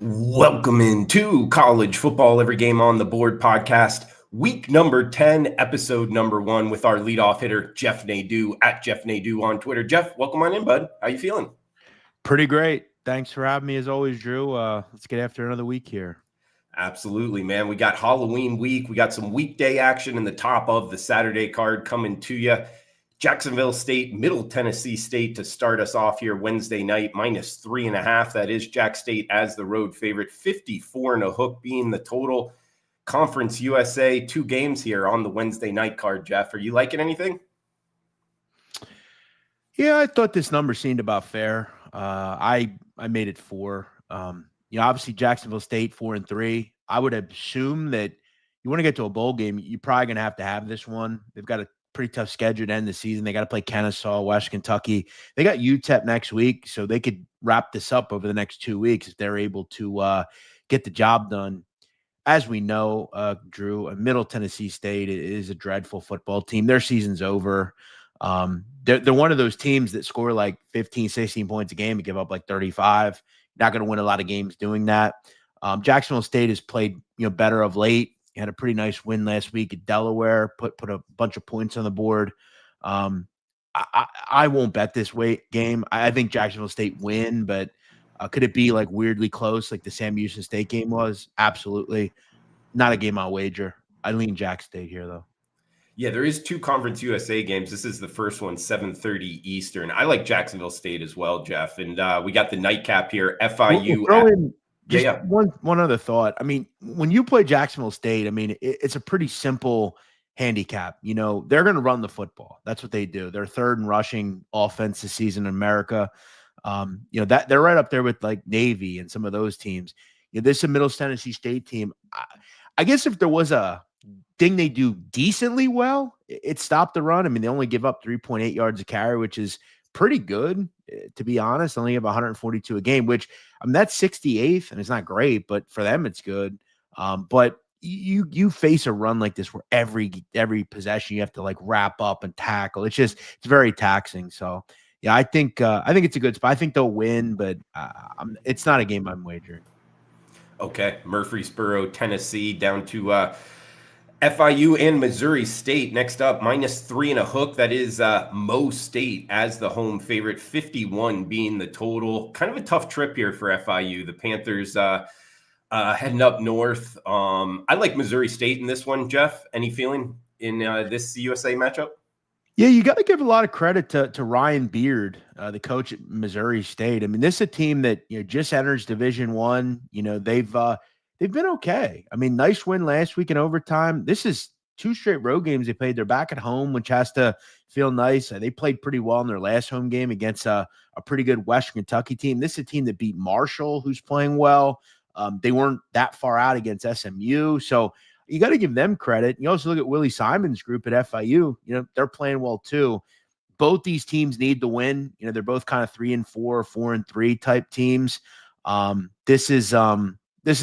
Welcome into College Football Every Game on the Board podcast, week number 10, episode number 1 with our leadoff hitter, Jeff Nadeau, at Jeff Nadeau on Twitter. Jeff, welcome on in, bud. How you feeling? Pretty great. Thanks for having me as always, Drew. Let's get after another week here. Absolutely, man. We got Halloween week. We got some weekday action in the top of the Saturday card coming to you. Jacksonville State, Middle Tennessee State to start us off here Wednesday night, -3.5. That is Jack State as the road favorite, 54 and a hook being the total. Conference USA, 2 games here on the Wednesday night card. Jeff, are you liking anything? Yeah, I thought this number seemed about fair. I made it 4. Obviously Jacksonville State 4-3. I would assume that you want to get to a bowl game, you're probably going to have this one. They've got a pretty tough schedule to end the season. They got to play Kennesaw, West Kentucky. They got UTEP next week, so they could wrap this up over the next 2 weeks if they're able to get the job done. As we know, Drew, Middle Tennessee State is a dreadful football team. Their season's over. They're one of those teams that score like 15, 16 points a game and give up like 35. Not going to win a lot of games doing that. Jacksonville State has played better of late. Had a pretty nice win last week at Delaware, put a bunch of points on the board. I won't bet this game. I think Jacksonville State win, but could it be like weirdly close like the Sam Houston State game was? Absolutely. Not a game I'll wager. I lean Jack State here, though. Yeah, there is 2 Conference USA games. This is the first one, 7:30 Eastern. I like Jacksonville State as well, Jeff. And we got the nightcap here, FIU. One other thought. I mean, when you play Jacksonville State, I mean, it's a pretty simple handicap. They're going to run the football. That's what they do. They're third in rushing offense this season in America. That they're right up there with like Navy and some of those teams. This is a Middle Tennessee State team. I guess if there was a thing they do decently well, it stopped the run. I mean, they only give up 3.8 yards a carry, which is pretty good, to be honest. Only have 142 a game, which that's 68th, and it's not great, but for them it's good. But you face a run like this where every possession you have to like wrap up and tackle. It's very taxing. So yeah, I think it's a good spot. I think they'll win, but it's not a game I'm wagering. Okay, Murfreesboro, Tennessee, down to FIU and Missouri State. Next up, -3 and a hook. That is Mo State as the home favorite, 51 being the total. Kind of a tough trip here for FIU. The Panthers heading up north. I like Missouri State in this one, Jeff. Any feeling in this USA matchup? Yeah, you got to give a lot of credit to Ryan Beard, the coach at Missouri State. I mean, this is a team that just enters Division I. They've been okay. I mean, nice win last week in overtime. This is 2 straight road games they played. They're back at home, which has to feel nice. They played pretty well in their last home game against a pretty good Western Kentucky team. This is a team that beat Marshall, who's playing well. They weren't that far out against SMU, so you got to give them credit. You also look at Willie Simon's group at FIU. They're playing well too. Both these teams need to win. They're both kind of 3-4, 4-3 type teams. This is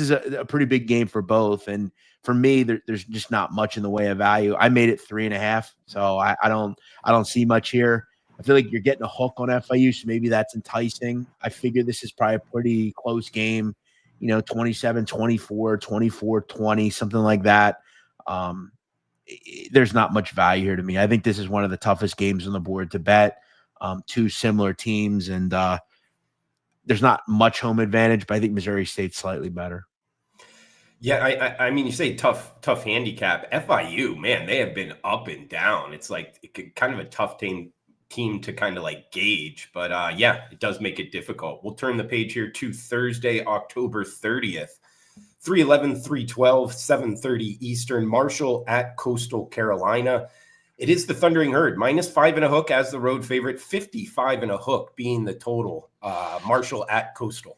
a pretty big game for both. And for me, there's just not much in the way of value. I made it 3.5. So I don't see much here. I feel like you're getting a hook on FIU, so maybe that's enticing. I figure this is probably a pretty close game. 27-24, 24-20, something like that. There's not much value here to me. I think this is one of the toughest games on the board to bet. 2 similar teams, and there's not much home advantage, but I think Missouri State's slightly better. Yeah, I mean, you say tough handicap. FIU, man, they have been up and down. It's like kind of a tough team to kind of like gauge, but yeah, it does make it difficult. We'll turn the page here to Thursday, October 30th, 3:11, 3:12, 7:30 Eastern. Marshall at Coastal Carolina. It is the Thundering Herd, -5 and a hook as the road favorite, 55 and a hook being the total. Marshall at Coastal.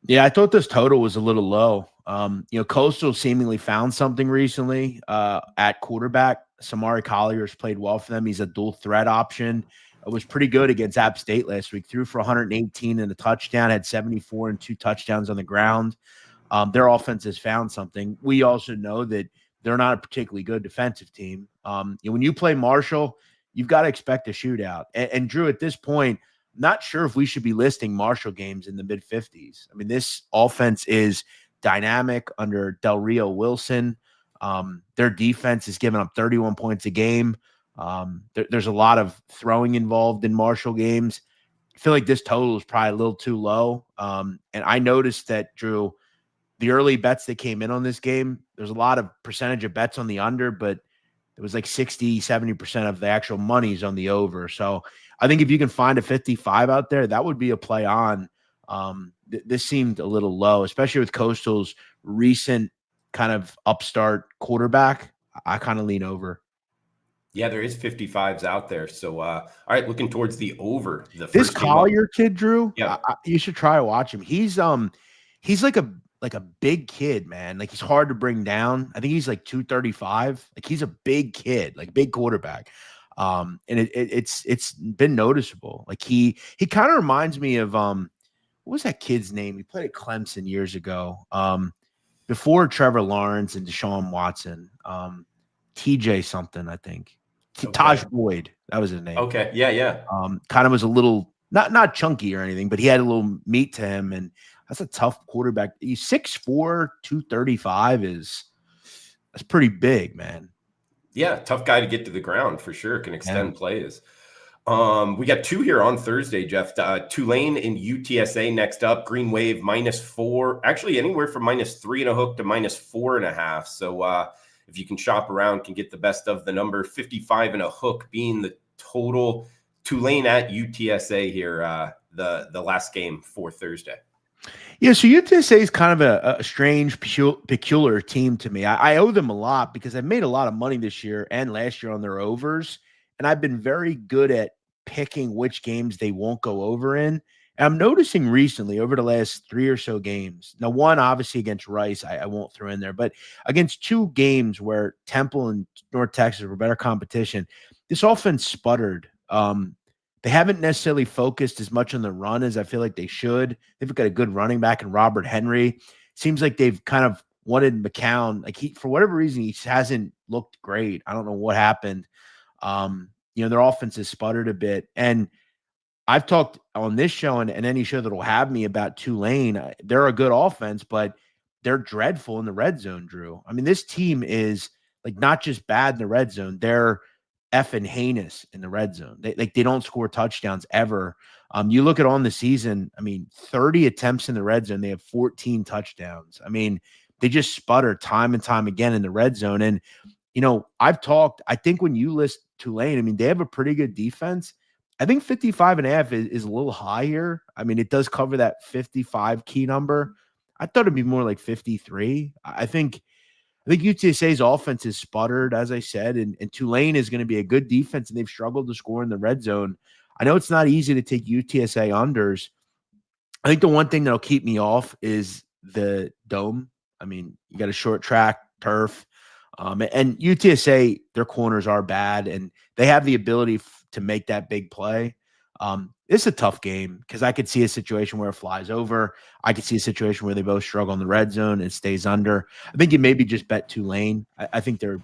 Yeah, I thought this total was a little low. Coastal seemingly found something recently at quarterback. Samari Collier's played well for them. He's a dual threat option. It was pretty good against App State last week. Threw for 118 and a touchdown, had 74 and 2 touchdowns on the ground. Their offense has found something. We also know that they're not a particularly good defensive team. When you play Marshall, you've got to expect a shootout. And Drew, at this point, not sure if we should be listing Marshall games in the mid 50s. I mean, this offense is dynamic under Del Rio Wilson. Their defense is giving up 31 points a game. There's a lot of throwing involved in Marshall games. I feel like this total is probably a little too low. And I noticed that, Drew, the early bets that came in on this game, there's a lot of percentage of bets on the under, but it was like 60, 70% of the actual money's on the over. So I think if you can find a 55 out there, that would be a play on. This seemed a little low, especially with Coastal's recent kind of upstart quarterback. I kind of lean over. Yeah, there is 55s out there. So, all right, looking towards the over. This Collier kid, Drew, yeah, you should try to watch him. He's like a big kid, man. Like, he's hard to bring down. I think he's like 235. Like, he's a big kid, like big quarterback. And it's been noticeable. Like, he kind of reminds me of what was that kid's name? He played at Clemson years ago. Before Trevor Lawrence and Deshaun Watson. TJ something, I think. Okay. Taj Boyd, that was his name. Okay, yeah. Kind of was a little not chunky or anything, but he had a little meat to him, and that's a tough quarterback. He's 6'4", 235 that's pretty big, man. Yeah, tough guy to get to the ground for sure. Can extend plays. We got two here on Thursday, Jeff. Tulane and UTSA next up. Green Wave -4, actually anywhere from -3 and a hook to -4.5. So if you can shop around, can get the best of the number. 55 and a hook being the total. Tulane at UTSA here, the last game for Thursday. Yeah, so UTSA is kind of a strange, peculiar team to me. I owe them a lot because I've made a lot of money this year and last year on their overs, and I've been very good at picking which games they won't go over in. And I'm noticing recently over the last 3 or so games, now one obviously against Rice, I won't throw in there, but against 2 games where Temple and North Texas were better competition, this offense sputtered. They haven't necessarily focused as much on the run as I feel like they should. They've got a good running back in Robert Henry. Seems like they've kind of wanted McCown. Like, for whatever reason, he hasn't looked great. I don't know what happened. Their offense has sputtered a bit. And I've talked on this show and any show that will have me about Tulane. They're a good offense, but they're dreadful in the red zone, Drew. I mean, this team is like not just bad in the red zone. They're effing heinous in the red zone. They don't score touchdowns ever. You look at on the season, I mean, 30 attempts in the red zone. They have 14 touchdowns. I mean, they just sputter time and time again in the red zone. And, I think when you list Tulane, I mean, they have a pretty good defense. I think 55.5 is a little high here. I mean, it does cover that 55 key number. I thought it'd be more like 53. I think UTSA's offense is sputtered, as I said, and Tulane is going to be a good defense, and they've struggled to score in the red zone. I know it's not easy to take UTSA unders. I think the one thing that'll keep me off is the dome. I mean, you got a short track, turf, and UTSA, their corners are bad, and they have the ability to make that big play. It's a tough game because I could see a situation where it flies over. I could see a situation where they both struggle in the red zone and stays under. I think you maybe just bet Tulane. I think they're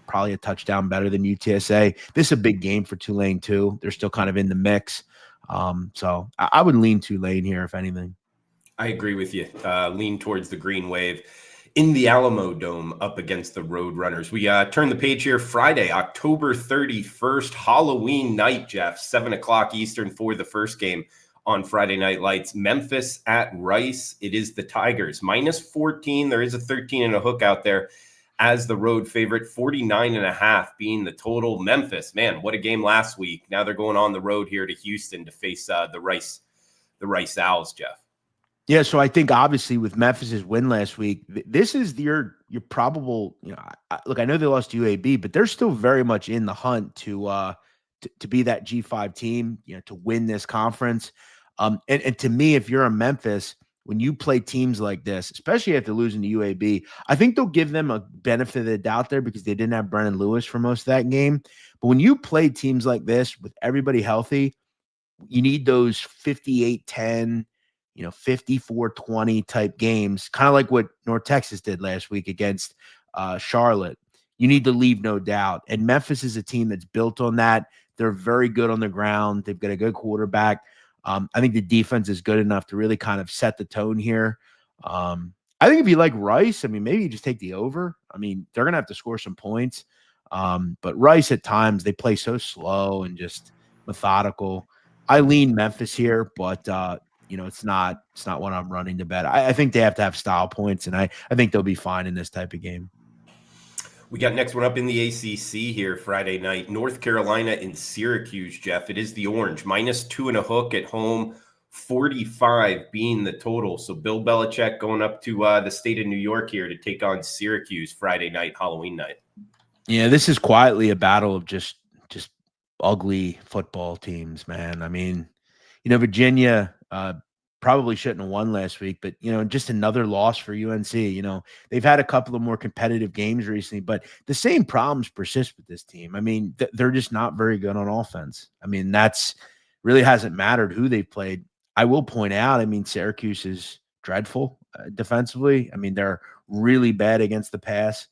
probably a touchdown better than UTSA. This is a big game for Tulane too. They're still kind of in the mix. So I would lean Tulane here, if anything. I agree with you. Lean towards the Green Wave. In the Alamo Dome up against the Roadrunners. We turn the page here Friday, October 31st, Halloween night, Jeff, 7 o'clock Eastern for the first game on Friday Night Lights. Memphis at Rice. It is the Tigers. -14. There is a 13 and a hook out there as the road favorite. 49.5 being the total. Memphis, man, what a game last week. Now they're going on the road here to Houston to face the Rice Owls, Jeff. Yeah, so I think obviously with Memphis's win last week, this is your probable. Look, I know they lost to UAB, but they're still very much in the hunt to be that G5 team, to win this conference. And to me, if you're a Memphis, when you play teams like this, especially after losing to UAB, I think they'll give them a benefit of the doubt there because they didn't have Brennan Lewis for most of that game. But when you play teams like this with everybody healthy, you need those 58-10. 54-20 type games, kind of like what North Texas did last week against Charlotte. You need to leave no doubt. And Memphis is a team that's built on that. They're very good on the ground. They've got a good quarterback. I think the defense is good enough to really kind of set the tone here. I think if you like Rice, I mean, maybe you just take the over. I mean, they're going to have to score some points. But Rice at times, they play so slow and just methodical. I lean Memphis here, but it's not one I'm running to bet. I think they have to have style points, and I think they'll be fine in this type of game. We got next one up in the ACC here Friday night. North Carolina in Syracuse, Jeff. It is the Orange. -2.5 at home, 45 being the total. So Bill Belichick going up to the state of New York here to take on Syracuse Friday night, Halloween night. Yeah, this is quietly a battle of just ugly football teams, man. I mean, Virginia probably shouldn't have won last week, but just another loss for UNC. They've had a couple of more competitive games recently, but the same problems persist with this team. I mean, they're just not very good on offense. I mean, that's really hasn't mattered who they've played. I will point out, I mean, Syracuse is dreadful defensively. I mean, they're really bad against the pass.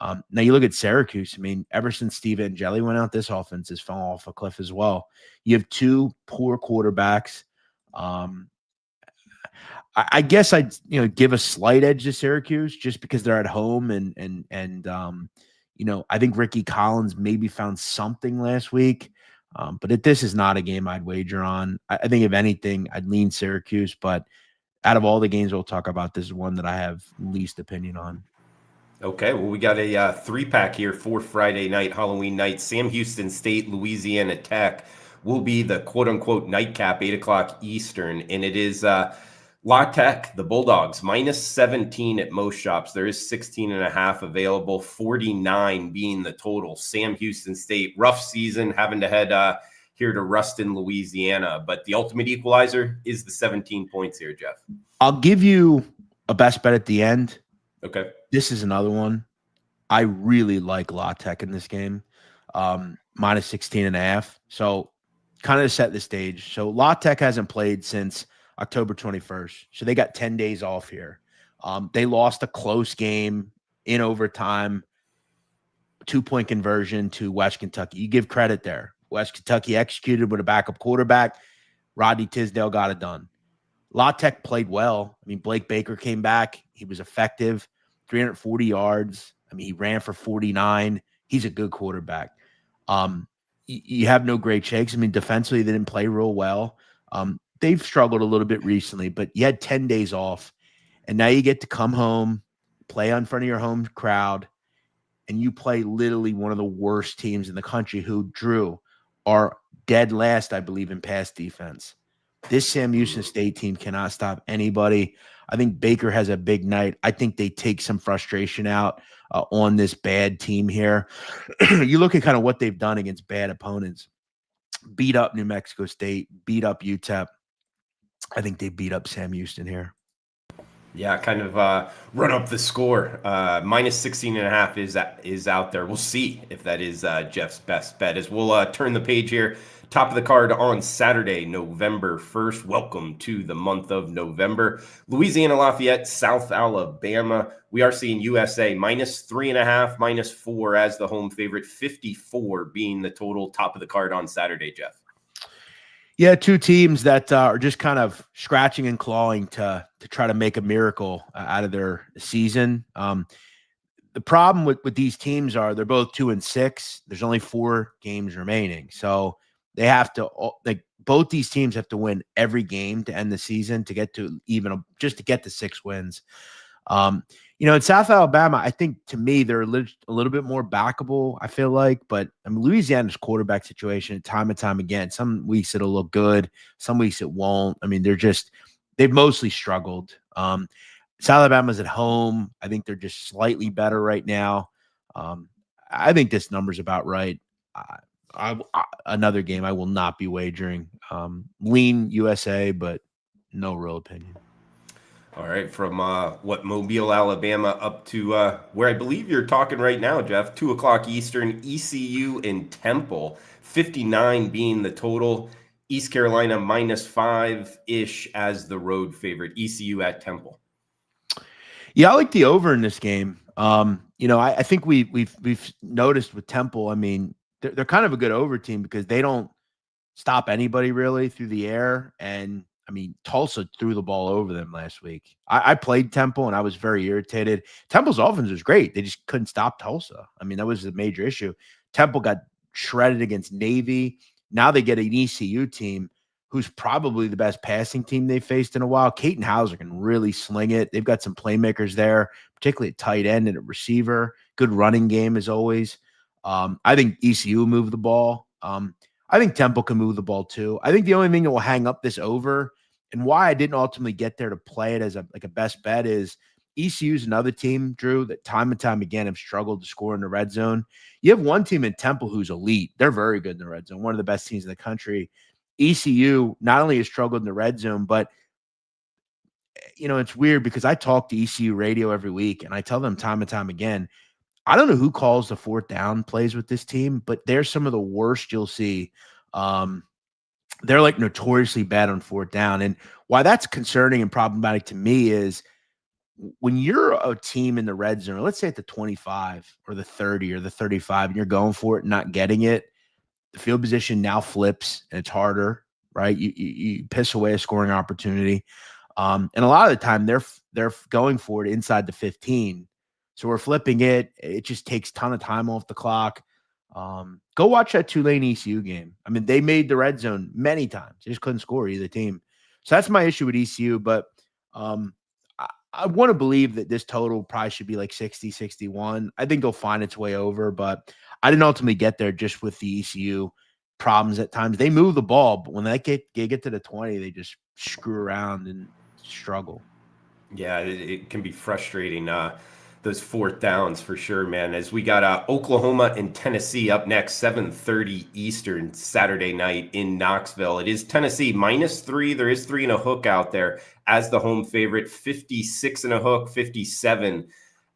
Now you look at Syracuse. I mean, ever since Steve Angeli went out, this offense has fallen off a cliff as well. You have two poor quarterbacks. I guess I'd give a slight edge to Syracuse just because they're at home and I think Ricky Collins maybe found something last week, but this is not a game I'd wager on. I think if anything, I'd lean Syracuse, but out of all the games we'll talk about, this is one that I have least opinion on. Okay, well, we got a 3-pack here for Friday night, Halloween night. Sam Houston State, Louisiana Tech will be the quote-unquote nightcap, 8 o'clock Eastern, and it is La Tech, the Bulldogs, -17 at most shops. There is 16.5 available, 49 being the total. Sam Houston State, rough season, having to head here to Ruston, Louisiana, but the ultimate equalizer is the 17 points here, Jeff. I'll give you a best bet at the end. Okay. This is another one. I really like La Tech in this game, -16.5. So kind of to set the stage. So La Tech hasn't played since October 21st. So they got 10 days off here. They lost a close game in overtime, 2-point conversion to West Kentucky. You give credit there. West Kentucky executed with a backup quarterback. Rodney Tisdale got it done. La Tech played well. I mean, Blake Baker came back. He was effective. 340 yards. I mean, he ran for 49. He's a good quarterback. You have no great shakes. I mean, defensively, they didn't play real well. They've struggled a little bit recently, but you had 10 days off, and now you get to come home, play in front of your home crowd, and you play literally one of the worst teams in the country who, Drew, are dead last, I believe, in pass defense. This Sam Houston State team cannot stop anybody. I think Baker has a big night. I think they take some frustration out on this bad team here. You look at kind of what they've done against bad opponents. Beat up New Mexico State, beat up UTEP. I think they beat up Sam Houston here. Yeah, kind of run up the score. -16.5 is out there. We'll see if that is Jeff's best bet. As we'll turn the page here. Top of the card on Saturday, November 1st. Welcome to the month of November. Louisiana Lafayette, South Alabama. We are seeing USA -3.5, -4 as the home favorite, 54 being the total. Top of the card on Saturday, Jeff. Yeah, two teams that are just kind of scratching and clawing to try to make a miracle out of their season. The problem with these teams are they're both 2-6. There's only 4 games remaining. So they have to both these teams have to win every game to end the season to get to just to get to 6 wins. In South Alabama, I think to me they're a little bit more backable, I feel like, but I mean Louisiana's quarterback situation time and time again. Some weeks it'll look good, some weeks it won't. I mean, they've mostly struggled. South Alabama's at home. I think they're just slightly better right now. I think this number's about right. Another game I will not be wagering. Lean USA, but no real opinion. All right, from Mobile, Alabama, up to where I believe you're talking right now, Jeff. 2 o'clock Eastern, ECU and Temple, 59 being the total. East Carolina -5-ish as the road favorite. ECU at Temple. Yeah, I like the over in this game. I think we've noticed with Temple. I mean, they're kind of a good over team because they don't stop anybody really through the air. And I mean, Tulsa threw the ball over them last week. I played Temple and I was very irritated. Temple's offense was great. They just couldn't stop Tulsa. I mean, that was a major issue. Temple got shredded against Navy. Now they get an ECU team who's probably the best passing team they've faced in a while. Caton Hauser can really sling it. They've got some playmakers there, particularly at tight end and at receiver. Good running game as always. I think ECU moved the ball. I think Temple can move the ball too. I think the only thing that will hang up this over and why I didn't ultimately get there to play it as a best bet is ECU is another team, Drew, that time and time again have struggled to score in the red zone. You have one team in Temple who's elite. They're very good in the red zone, one of the best teams in the country. ECU not only has struggled in the red zone, but it's weird because I talk to ECU radio every week and I tell them time and time again, I don't know who calls the fourth down plays with this team, but they're some of the worst you'll see. They're like notoriously bad on fourth down. And why that's concerning and problematic to me is when you're a team in the red zone, let's say at the 25 or the 30 or the 35, and you're going for it and not getting it, the field position now flips and it's harder, right? You piss away a scoring opportunity. And a lot of the time they're going for it inside the 15. So we're flipping it. It just takes a ton of time off the clock. Go watch that Tulane ECU game. I mean, they made the red zone many times. They just couldn't score either team. So that's my issue with ECU. But I want to believe that this total probably should be like 60, 61. I think they'll find its way over, but I didn't ultimately get there just with the ECU problems at times. They move the ball, but when they get to the 20, they just screw around and struggle. Yeah, it can be frustrating. Those fourth downs for sure, man. As we got Oklahoma and Tennessee up next, 7:30 Eastern Saturday night in Knoxville. It is Tennessee -3. There is 3 and a hook out there as the home favorite, 56 and a hook, 57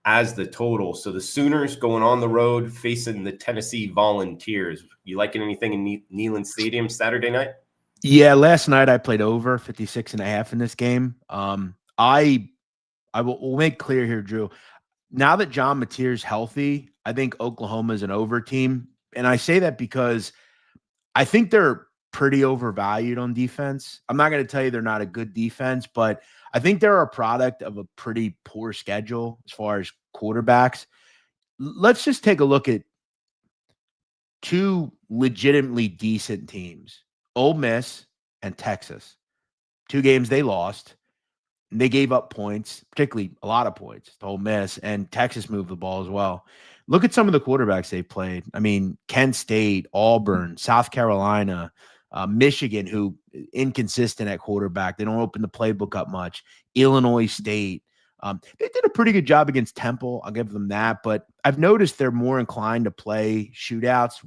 as the total. So the Sooners going on the road facing the Tennessee Volunteers. You liking anything in Neyland Stadium Saturday night? Yeah, last night I played over 56 and a half in this game. I will make clear here, Drew. Now that John Mateer's healthy, I think Oklahoma is an over team. And I say that because I think they're pretty overvalued on defense. I'm not going to tell you they're not a good defense, but I think they're a product of a pretty poor schedule as far as quarterbacks. Let's just take a look at 2 legitimately decent teams, Ole Miss and Texas. 2 games they lost. And they gave up points, particularly a lot of points to Ole Miss, and Texas moved the ball as well. Look at some of the quarterbacks they've played. I mean, Kent State, Auburn, South Carolina, Michigan, who inconsistent at quarterback. They don't open the playbook up much. Illinois State. They did a pretty good job against Temple. I'll give them that. But I've noticed they're more inclined to play shootouts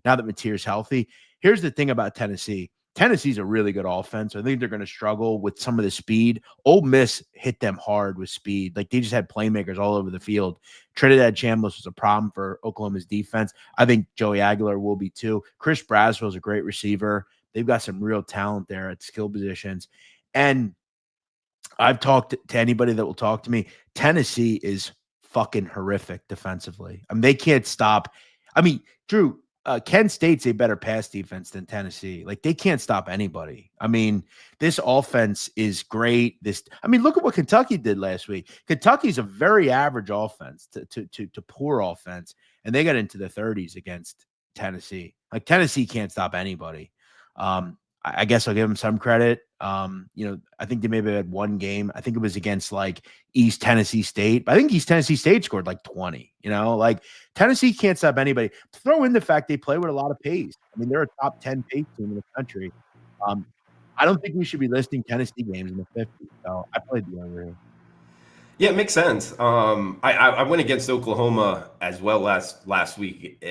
now that Mateer's healthy. Here's the thing about Tennessee. Tennessee's a really good offense. I think they're going to struggle with some of the speed. Ole Miss hit them hard with speed. Like they just had playmakers all over the field. Trinidad Chambliss was a problem for Oklahoma's defense. I think Joey Aguilar will be too. Chris Braswell is a great receiver. They've got some real talent there at skill positions. And I've talked to anybody that will talk to me. Tennessee is fucking horrific defensively. I mean, they can't stop. I mean, Drew, Kent State's a better pass defense than Tennessee. Like they can't stop anybody. I mean, this offense is great. Look at what Kentucky did last week. Kentucky's a very average offense to poor offense, and they got into the 30s against Tennessee. Like Tennessee can't stop anybody. I guess I'll give them some credit. I think they maybe had one game. I think it was against like East Tennessee State. But I think East Tennessee State scored like 20. Like Tennessee can't stop anybody. Throw in the fact they play with a lot of pace. I mean, they're a top 10 pace team in the country. I don't think we should be listing Tennessee games in the 50s. So I played the over here. Yeah, it makes sense. I went against Oklahoma as well last week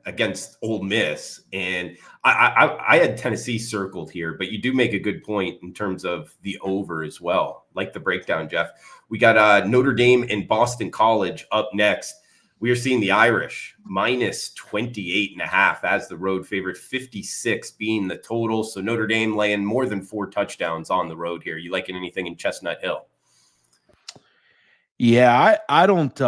against Ole Miss, and I had Tennessee circled here, but you do make a good point in terms of the over as well. Like the breakdown, Jeff. We got Notre Dame and Boston College up next. We are seeing the Irish -28.5 as the road favorite, 56 being the total. So Notre Dame laying more than 4 touchdowns on the road here. You liking anything in Chestnut Hill? Yeah, I don't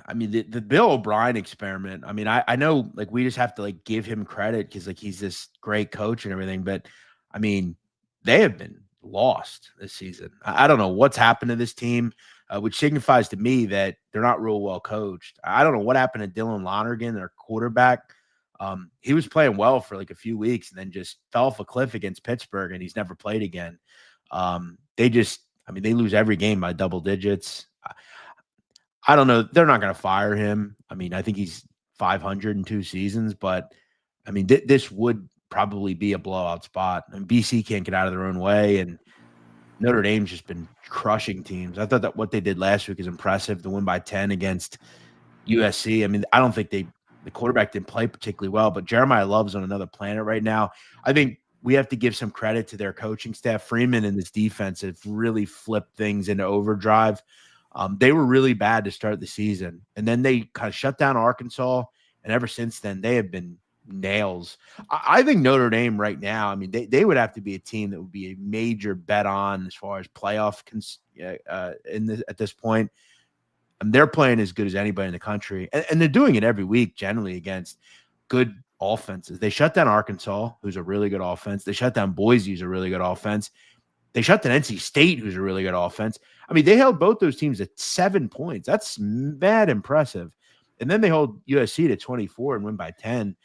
I mean, the Bill O'Brien experiment. I mean, I know like we just have to like give him credit because like he's this great coach and everything, but I mean, they have been lost this season. I don't know what's happened to this team, which signifies to me that they're not real well coached. I don't know what happened to Dylan Lonergan, their quarterback. He was playing well for like a few weeks and then just fell off a cliff against Pittsburgh, and he's never played again. They lose every game by double digits. I don't know. They're not going to fire him. I mean, I think he's 500 in 2 seasons, but I mean, this would probably be a blowout spot. And BC can't get out of their own way, and Notre Dame's just been crushing teams. I thought that what they did last week is impressive. The win by 10 against USC. I mean, I don't think the quarterback didn't play particularly well, but Jeremiah Love's on another planet right now. I think we have to give some credit to their coaching staff. Freeman and this defense have really flipped things into overdrive. They were really bad to start the season, and then they kind of shut down Arkansas, and ever since then, they have been nails. I think Notre Dame right now, I mean, they would have to be a team that would be a major bet on as far as playoff at this point. And they're playing as good as anybody in the country, and they're doing it every week generally against good offenses. They shut down Arkansas, who's a really good offense. They shut down Boise, who's a really good offense. They shut down NC State, who's a really good offense. I mean, they held both those teams at 7 points. That's mad impressive. And then they hold USC to 24 and win by 10.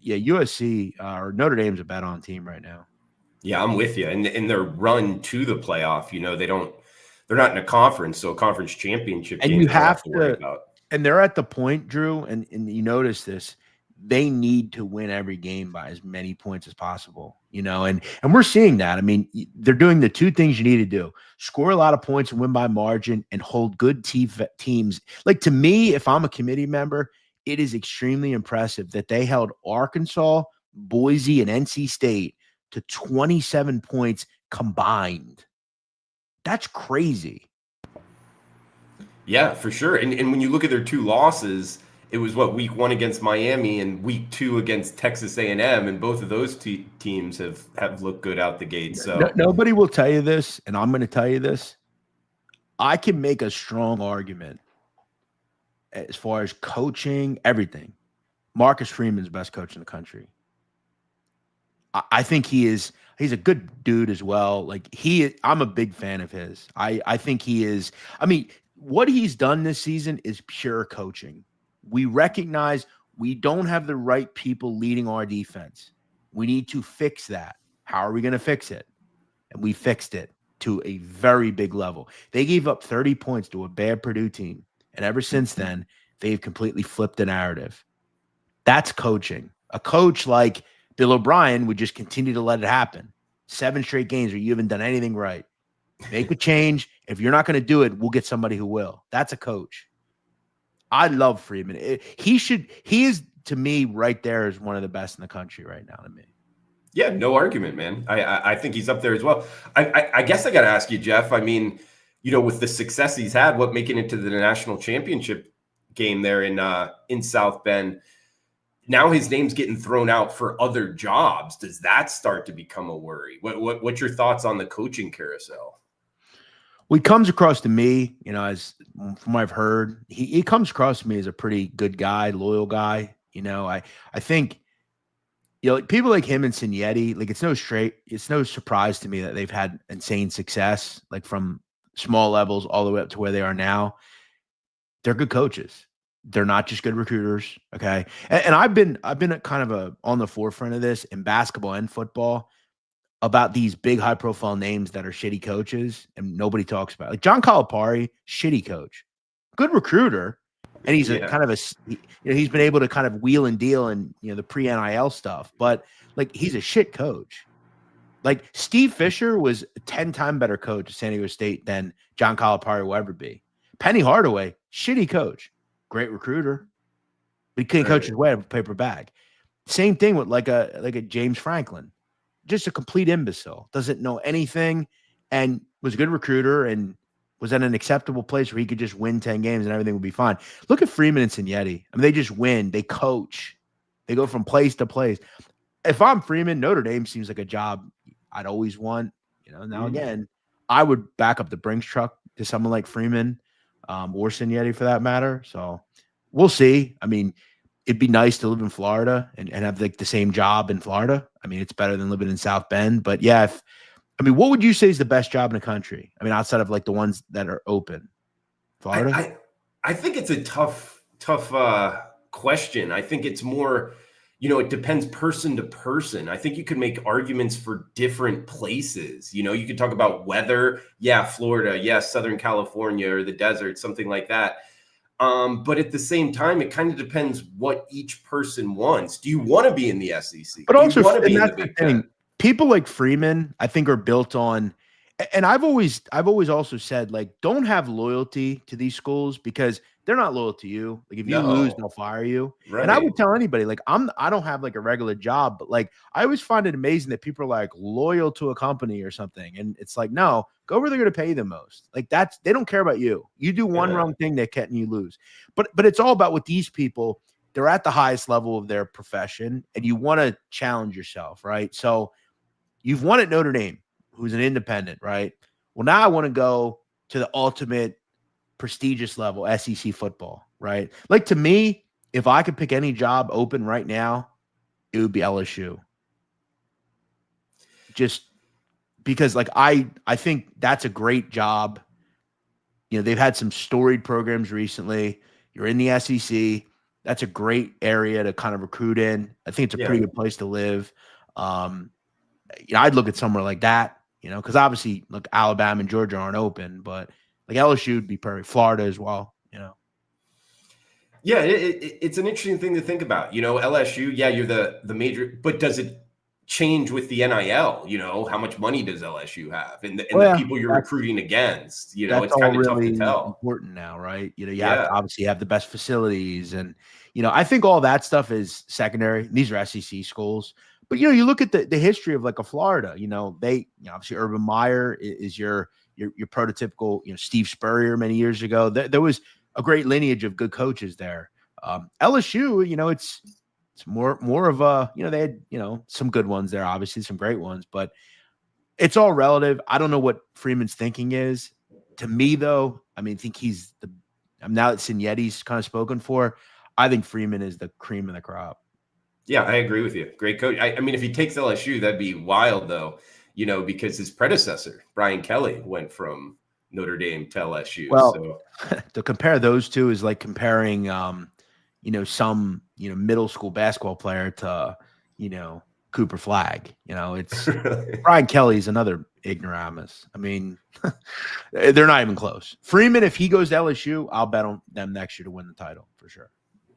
USC or Notre Dame's a bet on team right now. Yeah, I'm with you. And their run to the playoff, they're not in a conference, so a conference championship and game you have to worry about. And they're at the point, Drew, and you notice this, they need to win every game by as many points as possible, and we're seeing that. I mean, they're doing the 2 things you need to do: score a lot of points and win by margin, and hold good teams. Like, to me, if I'm a committee member, it is extremely impressive that they held Arkansas, Boise, and NC State to 27 points combined. That's crazy. Yeah, for sure. And when you look at their 2 losses, it was week 1 against Miami and week 2 against Texas A&M, and both of those teams have looked good out the gate. So nobody will tell you this, and I'm going to tell you this. I can make a strong argument as far as coaching, everything. Marcus Freeman's the best coach in the country. I think he's a good dude as well. Like, I'm a big fan of his. I think he is. I mean, what he's done this season is pure coaching. We recognize we don't have the right people leading our defense. We need to fix that. How are we going to fix it? And we fixed it to a very big level. They gave up 30 points to a bad Purdue team, and ever since then, they've completely flipped the narrative. That's coaching. A coach like Bill O'Brien would just continue to let it happen. 7 straight games where you haven't done anything right. Make a change. If you're not going to do it, we'll get somebody who will. That's a coach. I love Freeman. He is, to me, right there, is one of the best in the country right now to me. Yeah, no argument, man. I think he's up there as well. I guess I got to ask you, Jeff. I mean, with the success he's had, making it to the national championship game there in South Bend, now his name's getting thrown out for other jobs. Does that start to become a worry? What's your thoughts on the coaching carousel? Well, he comes across to me, as from what I've heard, he comes across to me as a pretty good guy, loyal guy. I think, people like him and Signetti, like, it's no surprise to me that they've had insane success, like from small levels all the way up to where they are now. They're good coaches. They're not just good recruiters. Okay. And I've been kind of on the forefront of this in basketball and football about these big high profile names that are shitty coaches and nobody talks about. Like John Calipari, shitty coach, good recruiter. And he's he's been able to kind of wheel and deal and, the pre-NIL stuff, but like, he's a shit coach. Like, Steve Fisher was a 10-time better coach at San Diego State than John Calipari will ever be. Penny Hardaway, shitty coach, great recruiter, but he couldn't coach his way out of a paper bag. Same thing with like a James Franklin, just a complete imbecile, doesn't know anything, and was a good recruiter and was at an acceptable place where he could just win 10 games and everything would be fine. Look at Freeman and Signetti. I mean, they just win. They coach. They go from place to place. If I'm Freeman, Notre Dame seems like a job I'd always want. Now again, I would back up the Brinks truck to someone like Freeman. or Signetti for that matter. So we'll see. I mean, it'd be nice to live in Florida and have like the same job in Florida. I mean, it's better than living in South Bend. But yeah, what would you say is the best job in the country? I mean, outside of like the ones that are open, Florida. I think it's a tough question. I think it's more, it depends person to person. I think you could make arguments for different places. You could talk about weather. Yeah, Florida. Yeah, Southern California or the desert, something like that. But at the same time, it kind of depends what each person wants. Do you want to be in the SEC? But Do also, you want to be in that's the Big the thing. Ten? People like Freeman, I think, are built on. And I've always also said, like, don't have loyalty to these schools because they're not loyal to you. Like, if you lose, No. they'll fire you. And I Right. would tell anybody, like, I don't have like a regular job, but like, I always find it amazing that people are like loyal to a company or something. And it's like, no, go where they're going to pay you the most. Like, they don't care about you. You do one wrong thing, they can't, and you lose. But it's all about with these people. They're at the highest level of their profession, and you want to challenge yourself, right? So you've won at Notre Dame, who's an independent, right? Well, now I want to go to the ultimate prestigious level, SEC football, right? Like, to me, if I could pick any job open right now, it would be LSU. Just because, like, I think that's a great job. They've had some storied programs recently. You're in the SEC. That's a great area to kind of recruit in. I think it's a pretty good place to live. I'd look at somewhere like that, because obviously, look, Alabama and Georgia aren't open, but like LSU would be perfect. Florida as well, Yeah, it's an interesting thing to think about. LSU, yeah, you're the major, but does it change with the NIL? How much money does LSU have, and the people you're recruiting against? That's it's all kind of tough really to tell. important now, right? You have to obviously have the best facilities, and I think all that stuff is secondary. These are SEC schools, but you look at the history of like a Florida. They obviously Urban Meyer is your prototypical Steve Spurrier many years ago. There was a great lineage of good coaches there. LSU, it's more of a they had some good ones there, obviously some great ones, but it's all relative. I don't know what Freeman's thinking is. To me, though, I think he's now that Signetti's kind of spoken for, I think Freeman is the cream of the crop. Yeah, I agree with you. Great coach. I mean, if he takes LSU, that'd be wild, though, because his predecessor, Brian Kelly, went from Notre Dame to LSU. Well, so to compare those two is like comparing, some, middle school basketball player to, Cooper Flagg. It's Brian Kelly's another ignoramus. They're not even close. Freeman, if he goes to LSU, I'll bet on them next year to win the title for sure.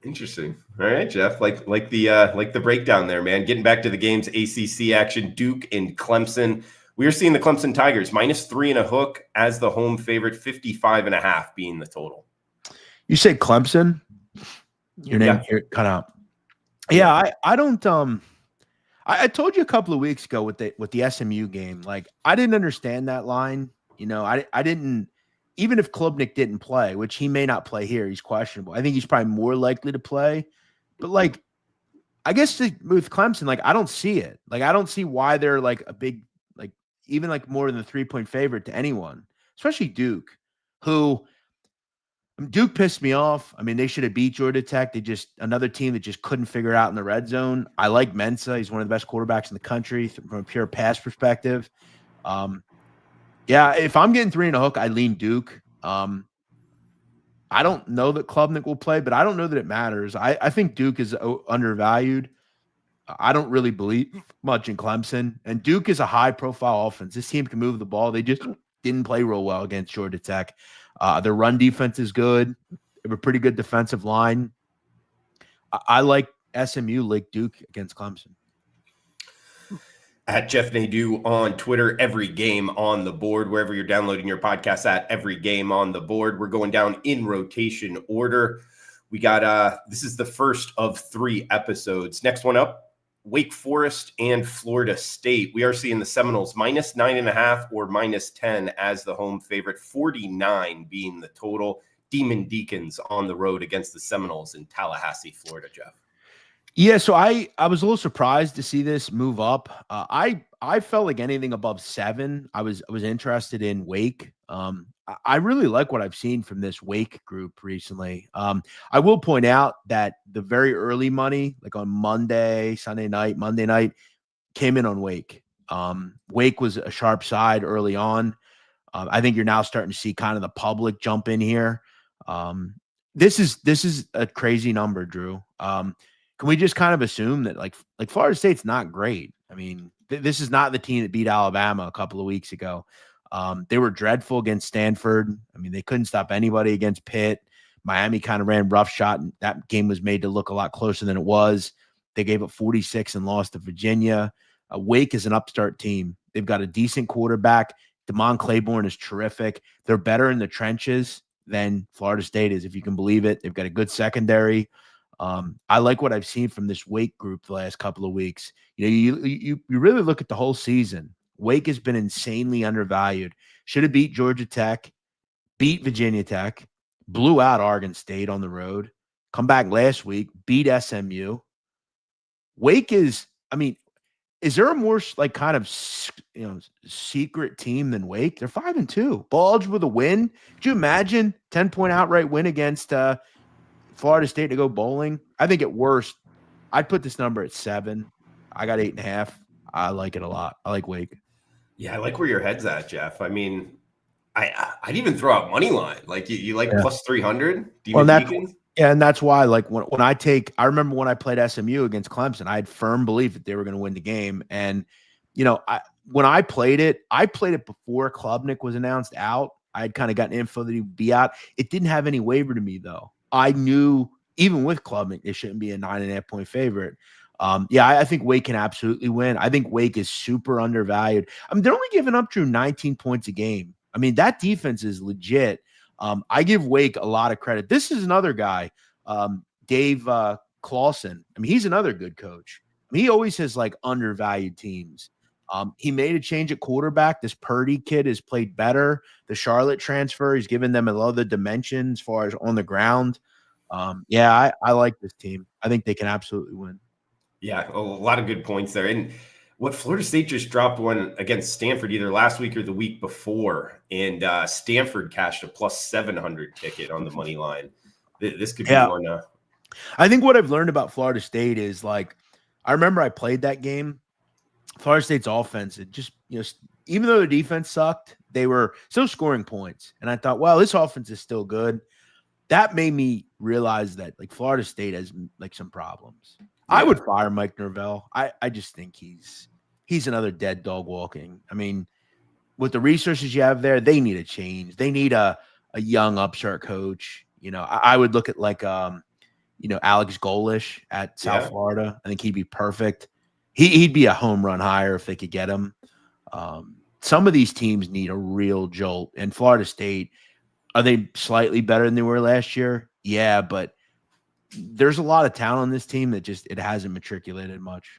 Interesting. All right, Jeff. Like the breakdown there, man. Getting back to the games, ACC action, Duke and Clemson. We are seeing the Clemson Tigers -3.5 as the home favorite, 55.5 being the total. You say Clemson? Your name here cut out. Yeah, I don't. I told you a couple of weeks ago with the SMU game, like I didn't understand that line. I didn't. Even if Klubnik didn't play, which he may not play here, he's questionable. I think he's probably more likely to play. But like, I guess with Clemson, like I don't see it. Like I don't see why they're like a big, like even like more than the 3-point favorite to anyone, especially Duke, who Duke pissed me off. They should have beat Georgia Tech. They just another team that just couldn't figure it out in the red zone. I like Mensa. He's one of the best quarterbacks in the country from a pure pass perspective. Yeah, if I'm getting 3.5, I lean Duke. I don't know that Klubnik will play, but I don't know that it matters. I think Duke is undervalued. I don't really believe much in Clemson. And Duke is a high-profile offense. This team can move the ball. They just didn't play real well against Georgia Tech. Their run defense is good. They have a pretty good defensive line. I like SMU, like Duke against Clemson. At Jeff Nadeau on Twitter, every game on the board, wherever you're downloading your podcast at, every game on the board. We're going down in rotation order. We got, this is the first of 3 episodes. Next one up, Wake Forest and Florida State. We are seeing the Seminoles -9.5 or -10 as the home favorite, 49 being the total. Demon Deacons on the road against the Seminoles in Tallahassee, Florida, Jeff. Yeah, so I was a little surprised to see this move up. I felt like anything above 7, I was interested in Wake. I really like what I've seen from this Wake group recently. I will point out that the very early money, like on Sunday night, Monday night, came in on Wake. Wake was a sharp side early on. I think you're now starting to see kind of the public jump in here. Um, this is a crazy number, Drew. Can we just kind of assume that like Florida State's not great? I mean, this is not the team that beat Alabama a couple of weeks ago. They were dreadful against Stanford. I mean, they couldn't stop anybody against Pitt. Miami kind of ran roughshod, and that game was made to look a lot closer than it was. They gave up 46 and lost to Virginia. Wake is an upstart team. They've got a decent quarterback. Damon Claiborne is terrific. They're better in the trenches than Florida State is, if you can believe it. They've got a good secondary. I like what I've seen from this Wake group the last couple of weeks. You really look at the whole season. Wake has been insanely undervalued. Should have beat Georgia Tech, beat Virginia Tech, blew out Oregon State on the road, come back last week, beat SMU. Wake is, I mean, is there a more like kind of secret team than Wake? They're 5-2. Bulge with a win. Could you imagine 10-point outright win against Florida State to go bowling? I think at worst, I'd put this number at 7. I got 8.5. I like it a lot. I like Wake. Yeah, I like where your head's at, Jeff. I mean, I'd even throw out money line. Like you like plus 300. And that's why, like when I remember when I played SMU against Clemson, I had firm belief that they were going to win the game. And when I played it before Klubnik was announced out. I had kind of gotten info that he'd be out. It didn't have any waver to me though. I knew even with Klubnik, they shouldn't be a 9.5 point favorite. I think Wake can absolutely win. I think Wake is super undervalued. I mean, they're only giving up to 19 points a game. I mean, that defense is legit. I give Wake a lot of credit. This is another guy, Dave Clawson. I mean, he's another good coach. I mean, he always has like undervalued teams. He made a change at quarterback. This Purdy kid has played better. The Charlotte transfer, he's given them a lot of the dimension as far as on the ground. I like this team. I think they can absolutely win. Yeah, a lot of good points there. And what Florida State just dropped one against Stanford either last week or the week before, and Stanford cashed a plus 700 ticket on the money line. This could be one. I think what I've learned about Florida State is like, I remember I played that game. Florida State's offense, it just, even though their defense sucked, they were still scoring points. And I thought, well, this offense is still good. That made me realize that like Florida State has like some problems. Yeah. I would fire Mike Norvell. I just think he's another dead dog walking. I mean, with the resources you have there, they need a change. They need a young upstart coach. I would look at like Alex Golish at South Florida. I think he'd be perfect. He'd be a home run hire if they could get him. Some of these teams need a real jolt. And Florida State, are they slightly better than they were last year? Yeah, but there's a lot of talent on this team that it hasn't matriculated much.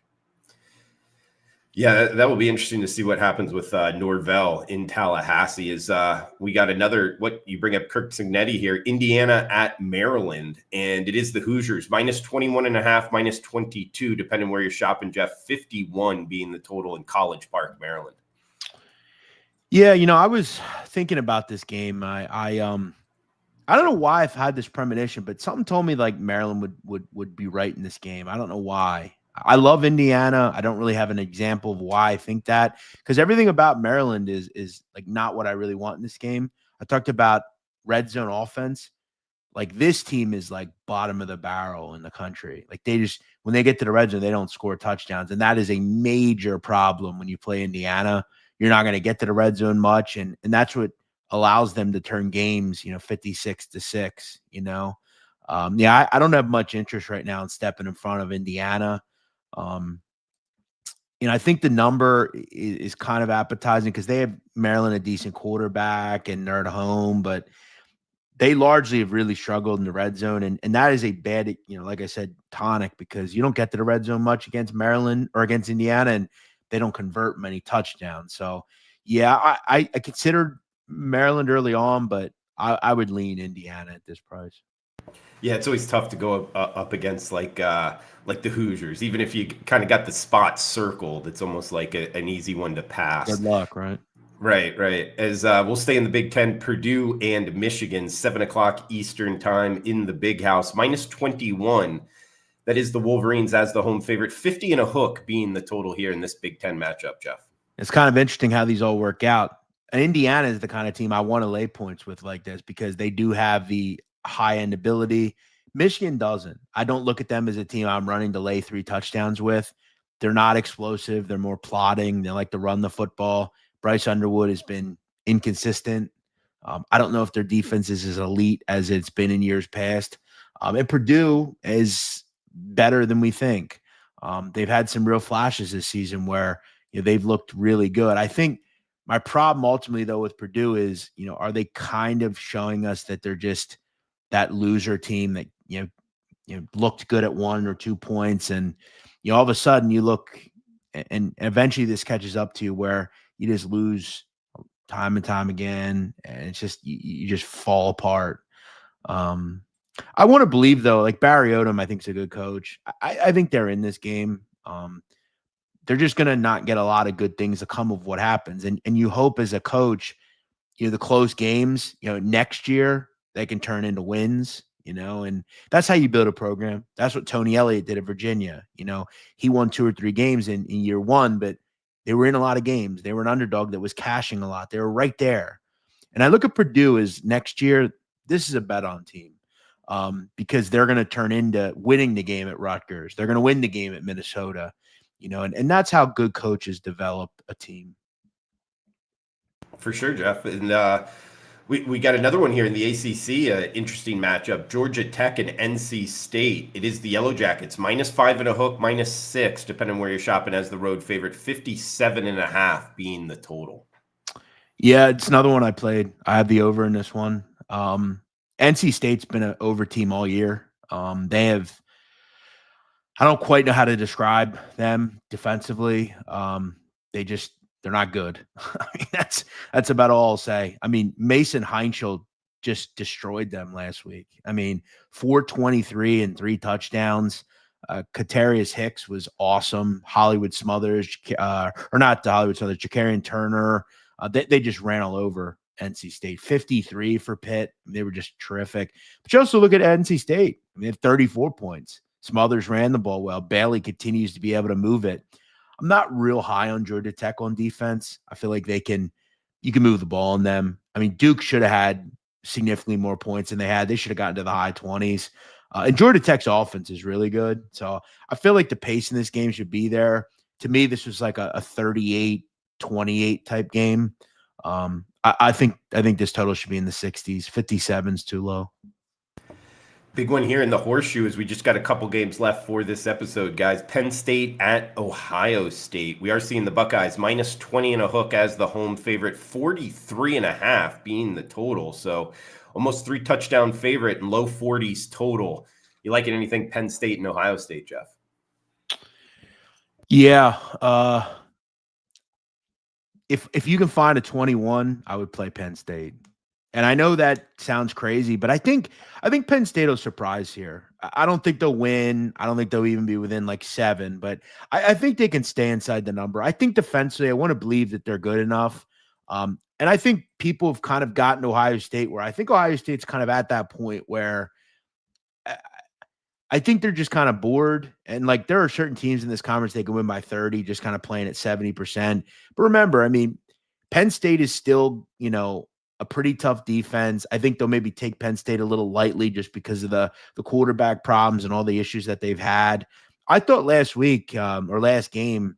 Yeah, that will be interesting to see what happens with Norvell in Tallahassee. We got another, what you bring up, Kirk Cignetti here, Indiana at Maryland, and it is the Hoosiers, minus 21.5, minus 22, depending where you're shopping, Jeff, 51 being the total in College Park, Maryland. Yeah, I was thinking about this game. I don't know why I've had this premonition, but something told me like Maryland would be right in this game. I don't know why. I love Indiana. I don't really have an example of why I think that, because everything about Maryland is like not what I really want in this game. I talked about red zone offense. Like this team is like bottom of the barrel in the country. Like when they get to the red zone, they don't score touchdowns. And that is a major problem when you play Indiana. You're not going to get to the red zone much. And that's what allows them to turn games, 56-6, I don't have much interest right now in stepping in front of Indiana. I think the number is kind of appetizing because they have Maryland a decent quarterback and they're at home, but they largely have really struggled in the red zone. And that is a bad, like I said, tonic, because you don't get to the red zone much against Maryland or against Indiana, and they don't convert many touchdowns. So yeah, I considered Maryland early on, but I would lean Indiana at this price. Yeah, it's always tough to go up against like the Hoosiers. Even if you kind of got the spot circled, it's almost like an easy one to pass. Good luck, right? Right, right. As we'll stay in the Big Ten, Purdue and Michigan, 7 o'clock Eastern time in the Big House, -21. That is the Wolverines as the home favorite, 50 and a hook being the total here in this Big Ten matchup, Jeff. It's kind of interesting how these all work out. And Indiana is the kind of team I want to lay points with like this because they do have the high end ability. Michigan doesn't. I don't look at them as a team I'm running to lay 3 touchdowns with. They're not explosive. They're more plotting. They like to run the football. Bryce Underwood has been inconsistent. I don't know if their defense is as elite as it's been in years past. And Purdue is better than we think. They've had some real flashes this season where they've looked really good. I think my problem ultimately, though, with Purdue is, are they kind of showing us that they're just that loser team that, looked good at 1 or 2 points. And, all of a sudden you look and eventually this catches up to you where you just lose time and time again. And it's just, you just fall apart. I want to believe though, like Barry Odom, I think is a good coach. I think they're in this game. They're just going to not get a lot of good things to come of what happens. And you hope as a coach, the close games, next year they can turn into wins, and that's how you build a program. That's what Tony Elliott did at Virginia. He won 2 or 3 games in year 1, but they were in a lot of games. They were an underdog that was cashing a lot. They were right there. And I look at Purdue as next year, this is a bet on team because they're going to turn into winning the game at Rutgers. They're going to win the game at Minnesota, and that's how good coaches develop a team. For sure, Jeff. And we got another one here in the ACC, interesting matchup. Georgia Tech and NC State. It is the Yellow Jackets, -5 and a hook, -6, depending on where you're shopping as the road favorite, 57 and a half being the total. Yeah, it's another one I played. I have the over in this one. NC State's been an over team all year. They have, I don't quite know how to describe them defensively. They're not good. I mean, that's about all I'll say. I mean, Mason Heinschel just destroyed them last week. I mean, 423 and 3 touchdowns. Katarius Hicks was awesome. Hollywood Smothers, or not Hollywood Smothers, Jacarian Turner. They just ran all over NC State. 53 for Pitt. They were just terrific. But you also look at NC State. I mean, they had 34 points. Smothers ran the ball well. Bailey continues to be able to move it. I'm not real high on Georgia Tech on defense. I feel like you can move the ball on them. I mean, Duke should have had significantly more points than they had. They should have gotten to the high 20s. And Georgia Tech's offense is really good. So I feel like the pace in this game should be there. To me, this was like a 38-28 type game. I think this total should be in the 60s. 57's too low. Big one here in the horseshoe is we just got a couple games left for this episode, guys. Penn State at Ohio State. We are seeing the Buckeyes -20 and a hook as the home favorite, 43 and a half being the total. So almost 3 touchdown favorite and low 40s total. You liking anything Penn State and Ohio State, Jeff? Yeah. If you can find a 21, I would play Penn State. And I know that sounds crazy, but I think Penn State will surprise here. I don't think they'll win. I don't think they'll even be within like 7, but I think they can stay inside the number. I think defensively, I want to believe that they're good enough. And I think people have kind of gotten to Ohio State where I think Ohio State's kind of at that point where I think they're just kind of bored. And like there are certain teams in this conference they can win by 30, just kind of playing at 70%. But remember, I mean, Penn State is still, a pretty tough defense. I think they'll maybe take Penn State a little lightly just because of the quarterback problems and all the issues that they've had. I thought last week or last game,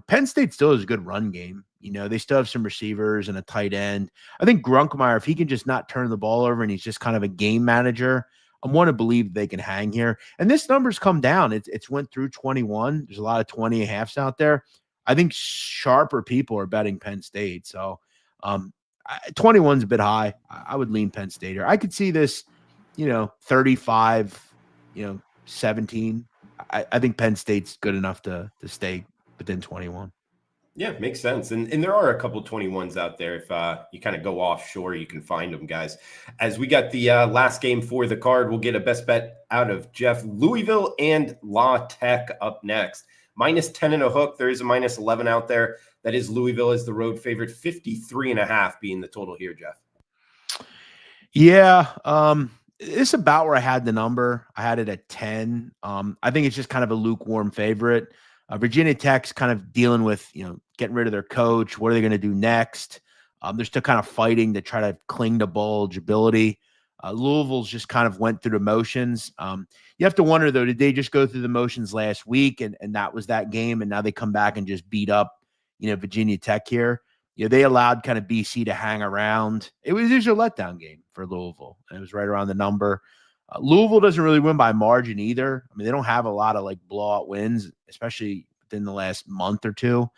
Penn State still has a good run game. They still have some receivers and a tight end. I think Grunkmeyer, if he can just not turn the ball over and he's just kind of a game manager, I want to believe they can hang here. And this number's come down. It's went through 21. There's a lot of 20 and a halfs out there. I think sharper people are betting Penn State. So 21's a bit high. I would lean Penn State here. I could see this, 35, 17. I think Penn State's good enough to stay within 21. Yeah, makes sense. And there are a couple 21s out there. If you kind of go offshore, you can find them, guys. As we got the last game for the card, we'll get a best bet out of Jeff. Louisville and La Tech up next. -10 and a hook. There is a -11 out there. That is Louisville as the road favorite. 53.5 being the total here, Jeff. Yeah. It's about where I had the number. I had it at 10. I think it's just kind of a lukewarm favorite. Virginia Tech's kind of dealing with, getting rid of their coach. What are they going to do next? They're still kind of fighting to try to cling to bowl eligibility. Louisville's just kind of went through the motions. You have to wonder, though, did they just go through the motions last week and that was that game, and now they come back and just beat up, Virginia Tech here? They allowed kind of BC to hang around. It was a letdown game for Louisville, and it was right around the number. Louisville doesn't really win by margin either. I mean, they don't have a lot of blowout wins, especially within the last month or two.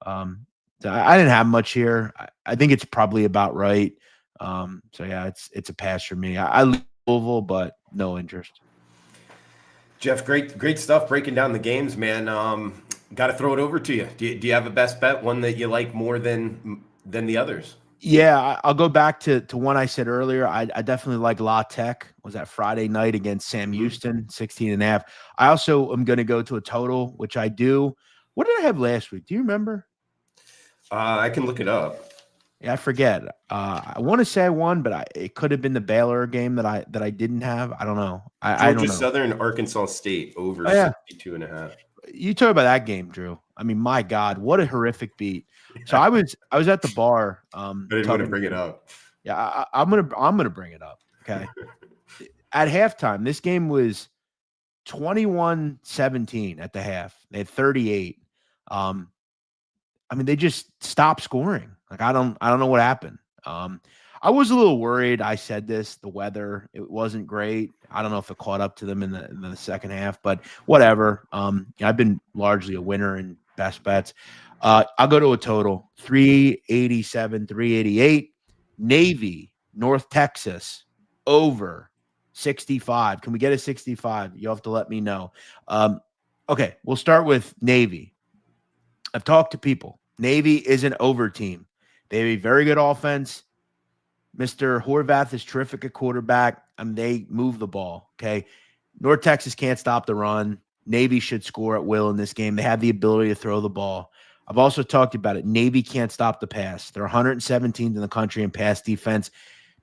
So I didn't have much here. I think it's probably about right. So yeah, it's a pass for me. I like Louisville, but no interest. Jeff, great stuff breaking down the games, man. Got to throw it over to you. Do you have a best bet, one that you like more than the others? Yeah, I'll go back to one I said earlier. I definitely like La Tech. Was that Friday night against Sam Houston, 16.5. I also am going to go to a total, which I do. What did I have last week? Do you remember? I can look it up. Yeah, I forget. I want to say I won, but it could have been the Baylor game that I didn't have. I don't know. I don't know. Southern Arkansas State over 62.5. You talk about that game, Drew. I mean, my God, what a horrific beat. So I was at the bar. I didn't want to bring it up. Yeah, I'm gonna bring it up. Okay. At halftime, this game was 21-17 at the half. They had 38. I mean, they just stopped scoring. I don't know what happened. I was a little worried. I said this, the weather, it wasn't great. I don't know if it caught up to them in the second half, but whatever. I've been largely a winner in best bets. I'll go to a total 387, 388. Navy, North Texas, over 65. Can we get a 65? You'll have to let me know. Okay, we'll start with Navy. I've talked to people. Navy is an over team. They have a very good offense. Mr. Horvath is terrific at quarterback. They move the ball, okay? North Texas can't stop the run. Navy should score at will in this game. They have the ability to throw the ball. I've also talked about it. Navy can't stop the pass. They're 117th in the country in pass defense.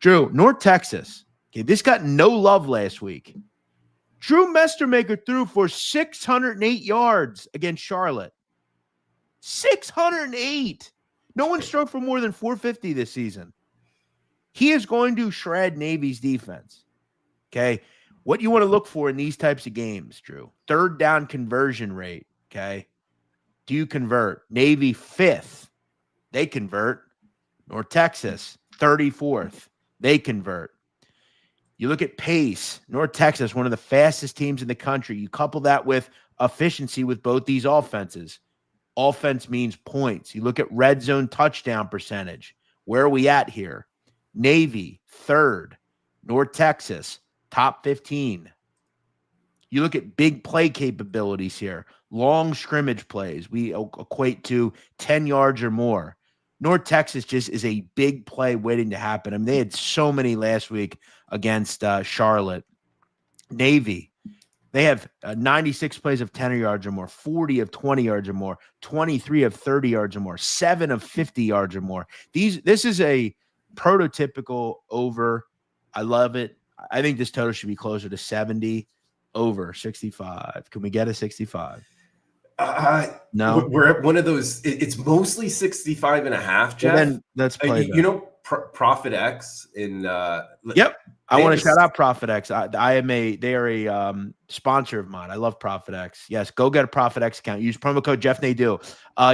Drew, North Texas, okay, this got no love last week. Drew Mestermaker threw for 608 yards against Charlotte. 608. No one struck for more than 450 this season. He is going to shred Navy's defense. Okay. What you want to look for in these types of games, Drew? Third down conversion rate. Okay. Do you convert? Navy 5th. They convert. North Texas 34th. They convert. You look at pace. North Texas, one of the fastest teams in the country. You couple that with efficiency with both these offenses. Offense means points. You look at red zone touchdown percentage. Where are we at here? Navy, 3rd. North Texas, top 15. You look at big play capabilities here. Long scrimmage plays. We equate to 10 yards or more. North Texas just is a big play waiting to happen. I mean, they had so many last week against Charlotte. Navy, they have 96 plays of 10 yards or more, 40 of 20 yards or more, 23 of 30 yards or more, 7 of 50 yards or more. This is a prototypical over. I love it. I think this total should be closer to 70, over 65. Can we get a 65? No, we're at one of those. It's mostly 65.5, Jeff. Well, then let's play. Profit X in. Yep. I want to shout out Profit X. They are a sponsor of mine. I love Profit X. Yes, go get a Profit X account. Use promo code Jeff Nadeau.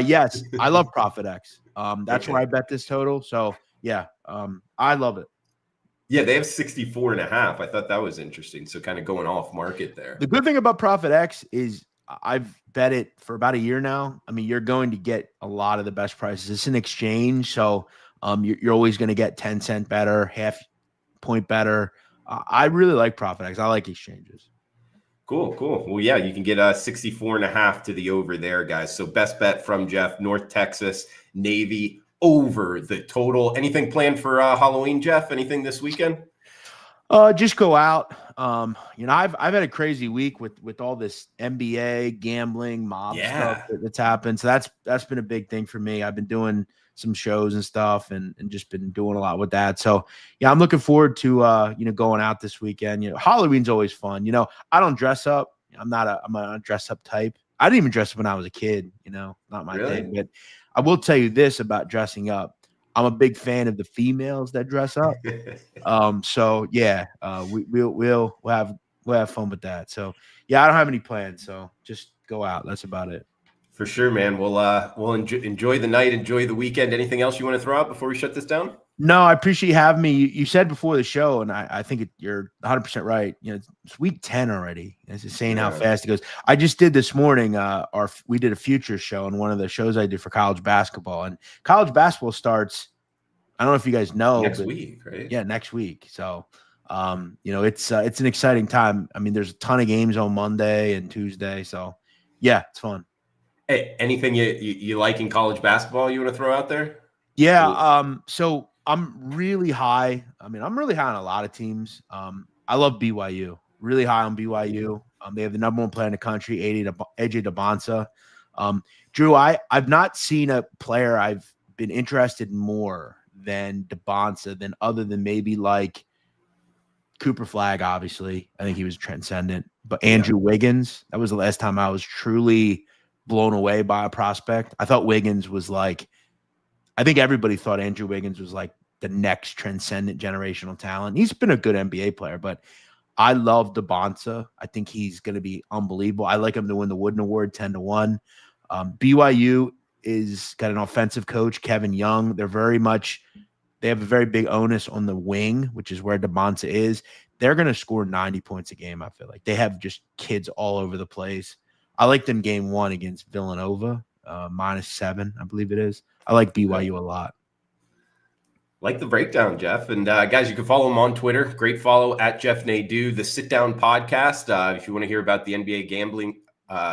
Yes, I love Profit X. That's where I bet this total. So yeah, I love it. Yeah, they have 64.5. I thought that was interesting. So kind of going off market there. The good thing about Profit X is I've bet it for about a year now. I mean, you're going to get a lot of the best prices. It's an exchange, so you're always going to get 10 cent better, half point better. I really like Profit X. I like exchanges. Cool. Well, yeah, you can get 64.5 to the over there, guys. So best bet from Jeff, North Texas, Navy over the total. Anything planned for Halloween, Jeff? Anything this weekend? Just go out. I've had a crazy week with all this NBA gambling mob stuff that's happened. So that's been a big thing for me. I've been doing some shows and stuff and just been doing a lot with that. So yeah, I'm looking forward to going out this weekend. Halloween's always fun. I don't dress up. I'm a dress up type. I didn't even dress up when I was a kid, not my thing. But I will tell you this about dressing up. I'm a big fan of the females that dress up. So yeah, we'll have fun with that. So yeah, I don't have any plans. So just go out. That's about it. For sure, man. We'll enjoy the night, enjoy the weekend. Anything else you want to throw out before we shut this down? No, I appreciate you having me. You said before the show, and I think you're 100% right. It's week 10 already. It's insane how fast it goes. I just did this morning. We did a future show, and one of the shows I did for college basketball, and college basketball starts. I don't know if you guys know next week, right? Yeah, next week. So, it's an exciting time. I mean, there's a ton of games on Monday and Tuesday. So, yeah, it's fun. Hey, anything you like in college basketball you want to throw out there? Yeah. So I'm really high. I mean, I'm really high on a lot of teams. I love BYU. Really high on BYU. They have the number one player in the country, AJ DeBonsa. Drew, I've not seen a player I've been interested more than DeBonsa, than other than maybe like Cooper Flagg. Obviously, I think he was transcendent. But Andrew Wiggins, that was the last time I was truly blown away by a prospect. I thought Wiggins was like, I think everybody thought Andrew Wiggins was like the next transcendent generational talent. He's been a good NBA player, but I love DeBonsa. I think he's going to be unbelievable. I like him to win the Wooden Award 10-1. BYU is got an offensive coach, Kevin Young. They have a very big onus on the wing, which is where DeBonsa is. They're going to score 90 points a game. I feel like they have just kids all over the place. I like them game 1 against Villanova, -7, I believe it is. I like BYU a lot. Like the breakdown, Jeff. And guys, you can follow him on Twitter. Great follow at Jeff Nadeau, the Sit Down Podcast. If you want to hear about the NBA gambling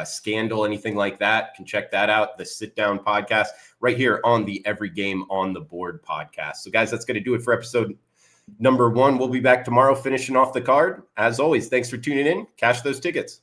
scandal, anything like that, can check that out. The Sit Down Podcast right here on the Every Game on the Board podcast. So guys, that's going to do it for episode number 1. We'll be back tomorrow finishing off the card. As always, thanks for tuning in. Cash those tickets.